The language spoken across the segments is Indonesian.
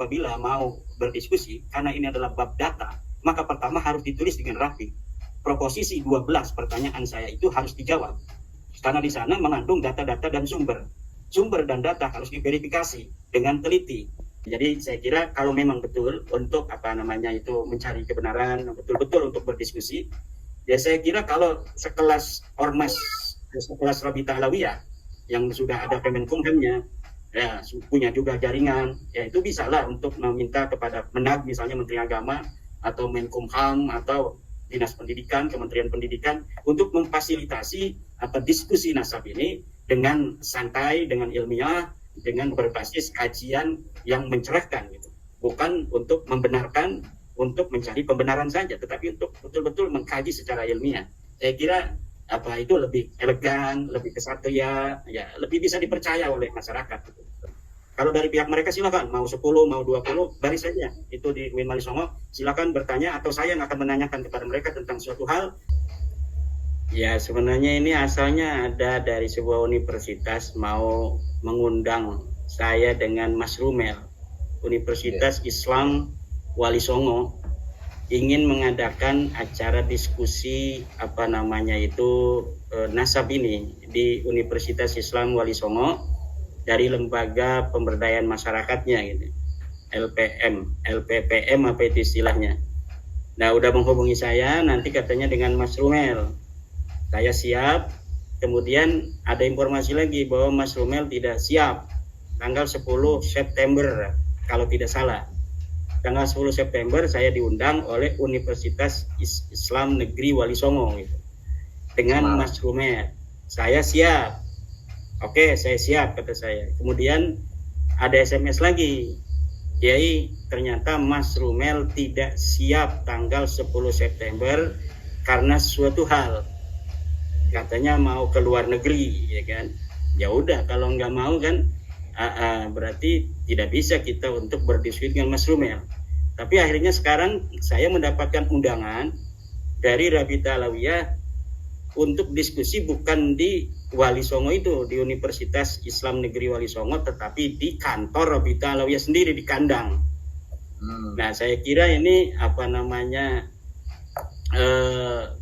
apabila mau berdiskusi, karena ini adalah bab data, maka pertama harus ditulis dengan rapi. Proposisi 12 pertanyaan saya itu harus dijawab. Karena di sana mengandung data-data dan sumber. Sumber dan data harus diverifikasi dengan teliti. Jadi saya kira kalau memang betul untuk mencari kebenaran, betul-betul untuk berdiskusi, ya saya kira kalau sekelas ormas, sekelas Rabita Alawiyah yang sudah ada Kemenkumhamnya, ya punya juga jaringan, ya itu bisa lah untuk meminta kepada Menag, misalnya Menteri Agama atau Menkumham atau Dinas Pendidikan, Kementerian Pendidikan untuk memfasilitasi diskusi nasab ini dengan santai, dengan ilmiah, dengan berbasis kajian yang mencerahkan gitu. Bukan untuk membenarkan, untuk mencari pembenaran saja, tetapi untuk betul-betul mengkaji secara ilmiah. Saya kira itu lebih elegan, lebih kesatria, ya lebih bisa dipercaya oleh masyarakat. Kalau dari pihak mereka silakan, mau 10, mau 20, baris saja. Itu di UIN Walisongo, silakan bertanya atau saya yang akan menanyakan kepada mereka tentang suatu hal. Ya sebenarnya ini asalnya ada dari sebuah universitas mau mengundang saya dengan Mas Rumel, Universitas Islam Walisongo, ingin mengadakan acara diskusi nasab ini di Universitas Islam Walisongo dari lembaga pemberdayaan masyarakatnya gitu. LPPM apa itu istilahnya. Nah, udah menghubungi saya, nanti katanya dengan Mas Rumel. Saya siap. Kemudian ada informasi lagi bahwa Mas Rumel tidak siap tanggal 10 September kalau tidak salah. Tanggal 10 September saya diundang oleh Universitas Islam Negeri Walisongo gitu. Dengan Mas Rumel. Saya siap. Oke, saya siap kata saya. Kemudian ada SMS lagi. Kiai, ternyata Mas Rumel tidak siap tanggal 10 September karena suatu hal. Katanya mau ke luar negeri, ya kan? Ya udah, kalau nggak mau kan berarti tidak bisa kita untuk berdiskusi dengan Mas Rumel. Tapi akhirnya sekarang saya mendapatkan undangan dari Rabita Alawiyah untuk diskusi bukan di Walisongo itu, di Universitas Islam Negeri Walisongo, tetapi di kantor Rabita Alawiyah sendiri di kandang. Nah, saya kira ini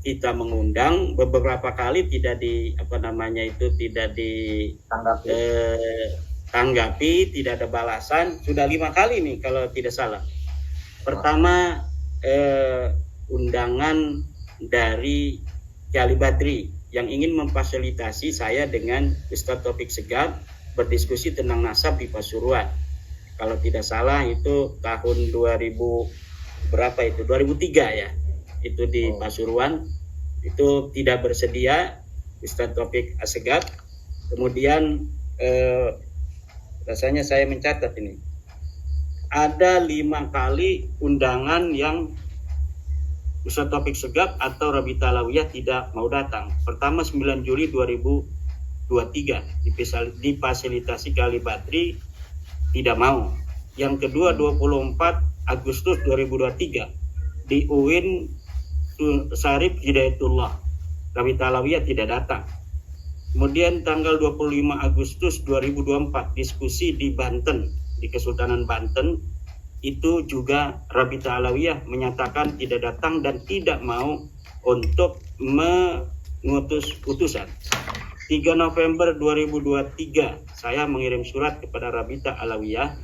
kita mengundang beberapa kali tidak ditanggapi, tidak ada balasan. Sudah 5 kali nih kalau tidak salah. Pertama undangan dari Kiai Badri yang ingin memfasilitasi saya dengan Ustadz Taufik Segaf berdiskusi tentang nasab di Pasuruan. Kalau tidak salah itu tahun 2003 ya. Itu di Pasuruan. Itu tidak bersedia Ustadz Taufik Segaf. Kemudian rasanya saya mencatat ini. Ada 5 kali undangan yang Ustadz Taufik Segaf atau Rabita Alawiyah tidak mau datang. Pertama 9 Juli 2023 difasilitasi Kiai Badri tidak mau. Yang kedua 24 Agustus 2023 di UIN Syarif Hidayatullah, Rabita Alawiyah tidak datang. Kemudian tanggal 25 Agustus 2024 diskusi di Banten, di Kesultanan Banten, itu juga Rabita Alawiyah menyatakan tidak datang dan tidak mau untuk mengutus utusan. 3 November 2023 saya mengirim surat kepada Rabita Alawiyah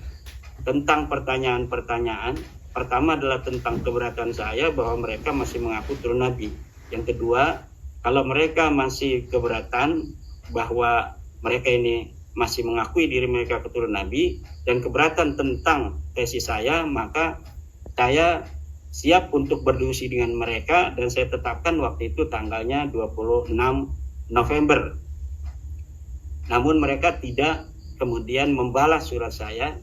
tentang pertanyaan-pertanyaan. Pertama adalah tentang keberatan saya bahwa mereka masih mengaku turun Nabi. Yang kedua, kalau mereka masih keberatan bahwa mereka ini masih mengakui diri mereka keturunan Nabi dan keberatan tentang tesis saya, maka saya siap untuk berdiskusi dengan mereka dan saya tetapkan waktu itu tanggalnya 26 November. Namun mereka tidak kemudian membalas surat saya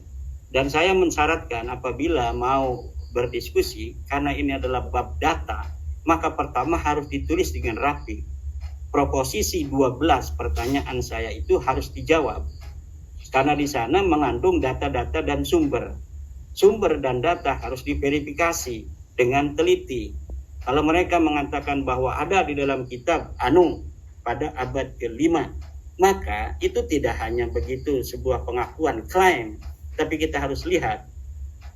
dan saya mensyaratkan apabila mau berdiskusi karena ini adalah bab data, maka pertama harus ditulis dengan rapi. Proposisi 12 pertanyaan saya itu harus dijawab. Karena di sana mengandung data-data dan sumber. Sumber dan data harus diverifikasi dengan teliti. Kalau mereka mengatakan bahwa ada di dalam kitab pada abad ke-5, maka itu tidak hanya begitu sebuah pengakuan, klaim, tapi kita harus lihat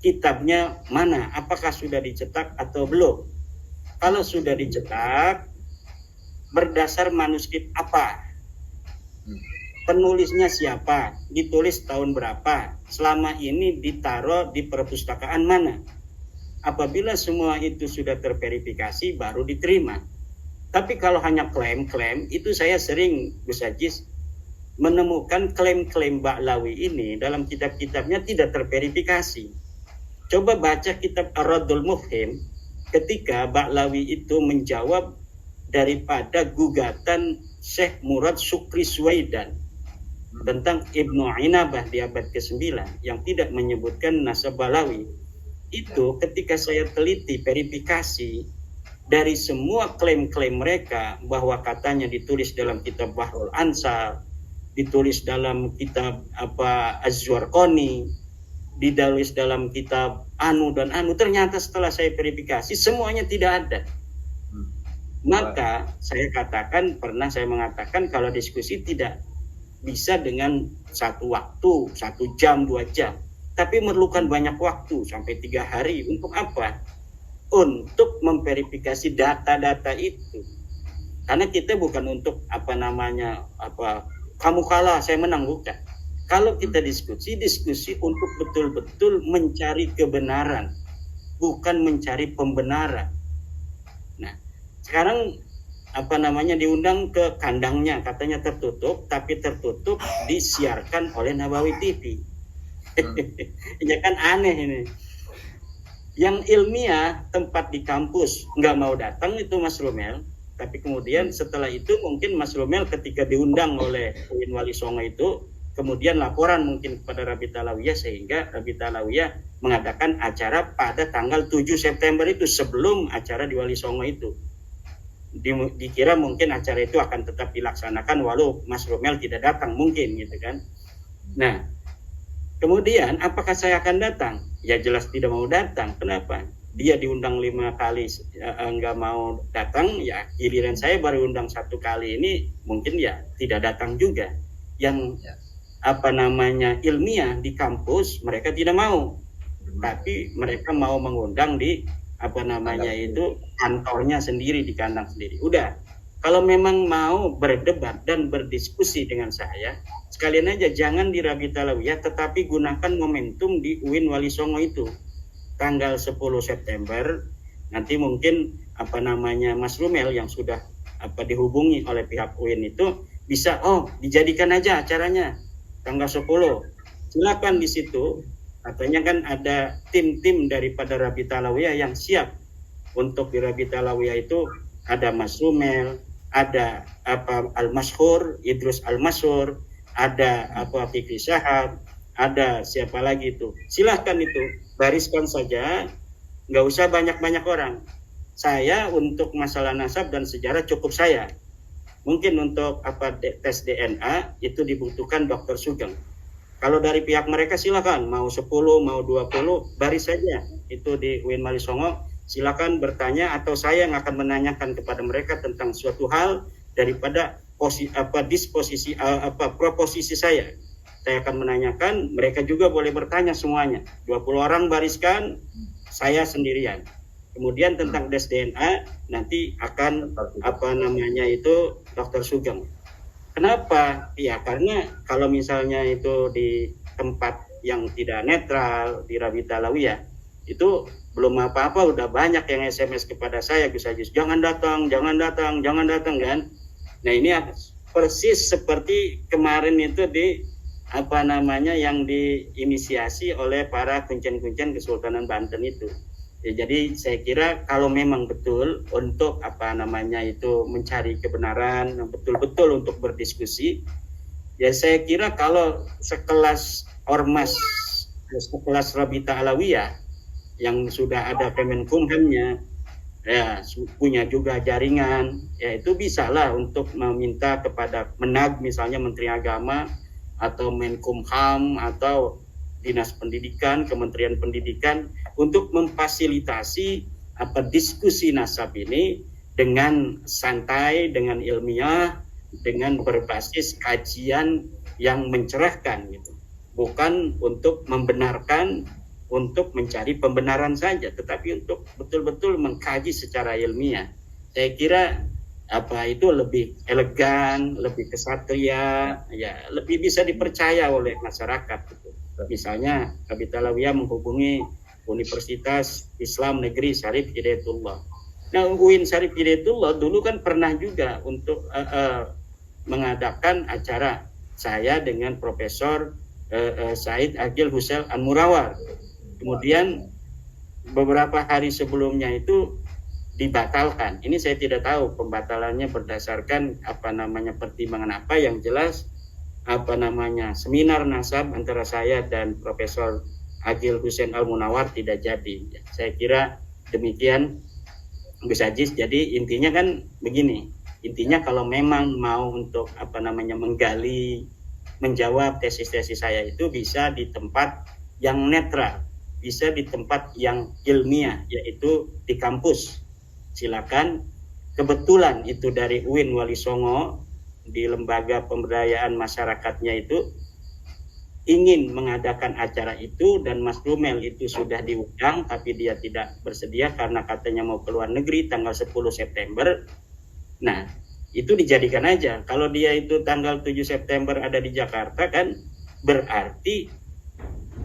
kitabnya mana, apakah sudah dicetak atau belum. Kalau sudah dicetak, berdasar manuskrip apa, penulisnya siapa, ditulis tahun berapa, selama ini ditaruh di perpustakaan mana. Apabila semua itu sudah terverifikasi, baru diterima. Tapi kalau hanya klaim-klaim, itu saya sering, Gus Ajis, menemukan klaim-klaim Ba'lawi ini dalam kitab-kitabnya tidak terverifikasi. Coba baca kitab Ar-Raddul Mufhim, ketika Ba'lawi itu menjawab daripada gugatan Syekh Murad Syukri Suwaidan tentang Ibnu Inabah di abad ke-9 yang tidak menyebutkan nasab Ba'lawi. Itu ketika saya teliti verifikasi dari semua klaim-klaim mereka bahwa katanya ditulis dalam kitab Bahrul Ansar, ditulis dalam kitab Az-Zurqani, ditulis dalam kitab Anu dan Anu, ternyata setelah saya verifikasi semuanya tidak ada. Maka saya katakan, pernah saya mengatakan kalau diskusi tidak bisa dengan satu waktu, 1 jam, 2 jam, tapi memerlukan banyak waktu sampai 3 hari. Untuk apa? Untuk memverifikasi data-data itu. Karena kita bukan untuk kamu kalah saya menang, bukan. Kalau kita diskusi untuk betul-betul mencari kebenaran, bukan mencari pembenaran. Nah, sekarang diundang ke kandangnya, katanya tertutup, tapi tertutup disiarkan oleh Nabawi TV. Ya kan aneh ini. Yang ilmiah tempat di kampus nggak mau datang itu Mas Romel, tapi kemudian setelah itu mungkin Mas Romel ketika diundang oleh UIN Wali Songo itu kemudian laporan mungkin kepada Rabita Alawiyah, sehingga Rabita Alawiyah mengadakan acara pada tanggal 7 September itu sebelum acara di Wali Songo itu. Dikira mungkin acara itu akan tetap dilaksanakan walau Mas Romel tidak datang mungkin gitu kan. Nah, kemudian apakah saya akan datang? Ya jelas tidak mau datang. Kenapa? Dia diundang 5 kali nggak mau datang, ya giliran saya baru undang 1 kali ini mungkin ya tidak datang juga. Yang ilmiah di kampus mereka tidak mau, tapi mereka mau mengundang di itu kantornya sendiri, di kandang sendiri. Udah, kalau memang mau berdebat dan berdiskusi dengan saya, sekalian aja jangan di Rabita Alawiyah, tetapi gunakan momentum di UIN Wali Songo itu tanggal 10 September. Nanti mungkin Mas Rumel yang sudah dihubungi oleh pihak UIN itu bisa dijadikan aja acaranya tanggal 10. Silakan di situ. Katanya kan ada tim-tim daripada Rabita Alawiyah yang siap untuk di Rabita Alawiyah itu. Ada Mas Rumel, ada Al-Mashhur, Idrus Al-Mashhur, ada Fikri Syahab, ada siapa lagi itu. Silahkan itu, bariskan saja, nggak usah banyak-banyak orang. Saya untuk masalah nasab dan sejarah cukup saya. Mungkin untuk tes DNA itu dibutuhkan Dr. Sugeng. Kalau dari pihak mereka silakan, mau 10, mau 20, baris saja itu di UIN Wali Songo. Silakan bertanya atau saya yang akan menanyakan kepada mereka tentang suatu hal daripada proposisi saya. Saya akan menanyakan, mereka juga boleh bertanya semuanya. 20 orang bariskan, saya sendirian. Kemudian tentang tes DNA nanti akan Dr. Sugeng. Kenapa? Ya karena kalau misalnya itu di tempat yang tidak netral di Rabita Alawiyah itu belum apa-apa udah banyak yang SMS kepada saya, Gus Ajis, jangan datang kan. Nah ini persis seperti kemarin itu di yang diinisiasi oleh para kuncen-kuncen Kesultanan Banten itu. Ya, jadi saya kira kalau memang betul untuk mencari kebenaran, betul-betul untuk berdiskusi, ya saya kira kalau sekelas ormas, sekelas Rabita Alawiyah yang sudah ada Kemenkumhamnya, ya punya juga jaringan, ya itu bisalah untuk meminta kepada Menag misalnya Menteri Agama atau Menkumham atau Dinas Pendidikan, Kementerian Pendidikan untuk memfasilitasi diskusi nasab ini dengan santai, dengan ilmiah, dengan berbasis kajian yang mencerahkan gitu. Bukan untuk membenarkan untuk mencari pembenaran saja, tetapi untuk betul-betul mengkaji secara ilmiah. Saya kira itu lebih elegan, lebih kesatria, ya lebih bisa dipercaya oleh masyarakat. Gitu. Misalnya Rabita Alawiyah menghubungi Universitas Islam Negeri Syarif Hidayatullah. Nah, UIN Syarif Hidayatullah dulu kan pernah juga untuk mengadakan acara saya dengan Profesor Said Agil Hussein An-Murawar. Kemudian beberapa hari sebelumnya itu dibatalkan. Ini saya tidak tahu pembatalannya berdasarkan pertimbangan apa. Yang jelas seminar nasab antara saya dan Profesor Agil Hussein Al-Munawar tidak jadi. Saya kira demikian Gus Ajis. Jadi intinya kan begini. Intinya kalau memang mau untuk menggali, menjawab tesis-tesis saya itu bisa di tempat yang netral, bisa di tempat yang ilmiah, yaitu di kampus. Silakan. Kebetulan itu dari UIN Wali Songo, di lembaga pemberdayaan masyarakatnya itu ingin mengadakan acara itu, dan Mas Rumel itu sudah diundang tapi dia tidak bersedia karena katanya mau ke luar negeri tanggal 10 September. Nah, itu dijadikan aja. Kalau dia itu tanggal 7 September ada di Jakarta, kan berarti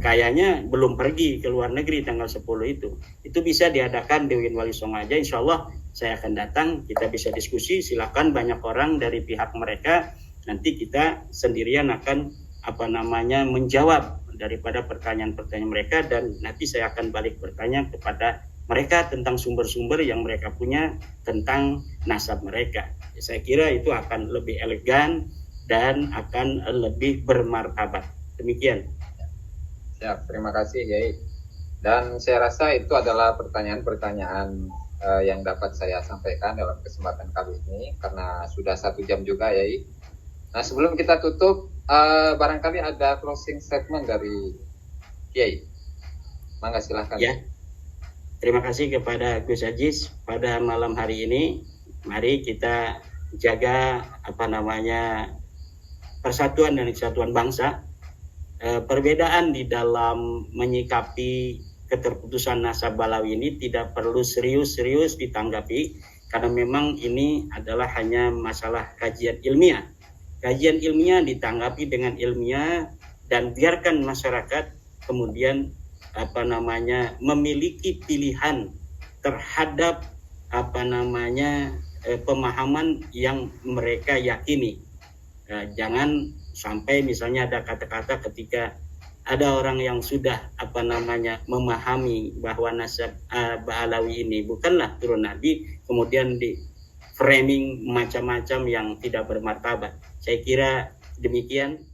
kayaknya belum pergi ke luar negeri tanggal 10 itu. Itu bisa diadakan di UIN Wali Songo aja. Insya Allah saya akan datang, kita bisa diskusi. Silakan banyak orang dari pihak mereka. Nanti kita sendirian akan menjawab daripada pertanyaan-pertanyaan mereka, dan nanti saya akan balik bertanya kepada mereka tentang sumber-sumber yang mereka punya tentang nasab mereka. Saya kira itu akan lebih elegan dan akan lebih bermartabat. Demikian. Ya, terima kasih Yai. Dan saya rasa itu adalah pertanyaan-pertanyaan yang dapat saya sampaikan dalam kesempatan kali ini, karena sudah 1 jam juga Yai. Nah, sebelum kita tutup, barangkali ada closing statement dari Yai. Mangga silahkan. Ya. Terima kasih kepada Gus Ajis pada malam hari ini. Mari kita jaga persatuan dan kesatuan bangsa. Perbedaan di dalam menyikapi keterputusan nasab Balawi ini tidak perlu serius-serius ditanggapi, karena memang ini adalah hanya masalah kajian ilmiah. Kajian ilmiah ditanggapi dengan ilmiah, dan biarkan masyarakat kemudian memiliki pilihan terhadap pemahaman yang mereka yakini. Jangan sampai misalnya ada kata-kata ketika ada orang yang sudah memahami bahwa nasab Ba'alawi ini bukanlah turun Nabi, kemudian di framing macam-macam yang tidak bermartabat. Saya kira demikian.